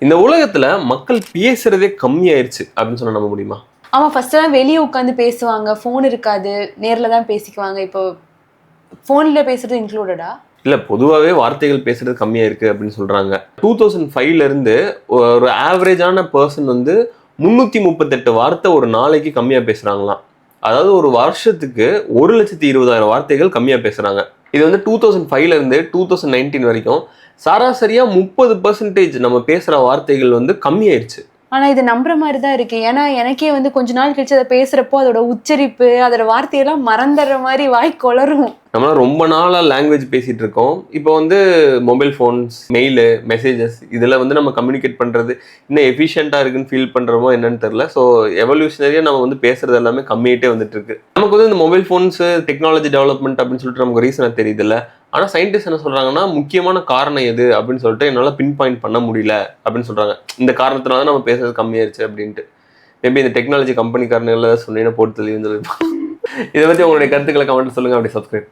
இந்த உலகத்துல மக்கள் பேசுறதே கம்மியாயிருச்சு அப்படின்னு சொன்னா நம்ப முடியுமா? ஆமா, ஃபர்ஸ்ட் எல்லாம் வெளியே உட்காந்து பேசுவாங்க, ஃபோன் இருக்காது, நேர்ல தான் பேசிக்குவாங்க. இப்போ ஃபோன்ல பேசுறது இன்க்ளூடடா? இல்ல, பொதுவாவே வார்த்தைகள் பேசுறது கம்மியா இருக்கு அப்படின்னு சொல்றாங்க. 2005ல இருந்து ஒரு ஆவரேஜான பர்சன் வந்து 338 வார்த்தை ஒரு நாளைக்கு கம்மியா பேசுறாங்களாம். அதாவது ஒரு வருஷத்துக்கு 1,20,000 வார்த்தைகள் கம்மியா பேசுறாங்க. இது வந்து 2005ல இருந்து 2019 வரைக்கும் சராசரியா 30% நம்ம பேசுற வார்த்தைகள் வந்து கம்மியாயிருச்சு. ஆனா இது நம்புற மாதிரி தான் இருக்கு. ஏன்னா எனக்கே வந்து கொஞ்ச நாள் கழிச்சு அதை பேசுறப்போ அதோட உச்சரிப்பு, அதோட வார்த்தையெல்லாம் மறந்துடுற மாதிரி வாய் கொளரும். நம்மளாம் ரொம்ப நாளா லாங்குவேஜ் பேசிட்டு இருக்கோம். இப்போ வந்து மொபைல் ஃபோன்ஸ், மெயிலு, மெசேஜஸ் இதில் வந்து நம்ம கம்யூனிகேட் பண்ணுறது இன்னும் எஃபிஷியண்டாக இருக்குன்னு ஃபீல் பண்ணுறோமோ என்னன்னு தெரில. ஸோ எவல்யூஷனரியாக நம்ம வந்து பேசுறது எல்லாமே கம்மியாகிட்டே வந்துட்டு இருக்கு. நமக்கு வந்து இந்த மொபைல் ஃபோன்ஸு, டெக்னாலஜி டெவலப்மெண்ட் அப்படின்னு சொல்லிட்டு நமக்கு ரீசனாக தெரியுது இல்லை. ஆனால் சயின்டிஸ்ட் என்ன சொல்கிறாங்கன்னா, முக்கியமான காரணம் எது அப்படின்னு சொல்லிட்டு என்னால் பின் பாயிண்ட் பண்ண முடியல அப்படின்னு சொல்கிறாங்க. இந்த காரணத்தினால தான் நம்ம பேசுறது கம்மியாயிருச்சு அப்படின்ட்டு. மேபி இந்த டெக்னாலஜி கம்பெனிக்காரங்க எல்லாம் சொன்னீங்கன்னா போட்டு தெளிவுன்னு சொல்லியிருப்பாங்க. இதை பற்றி உங்களுடைய கருத்துக்களை கமெண்ட் சொல்லுங்கள். அப்படி சப்ஸ்கிரைப்.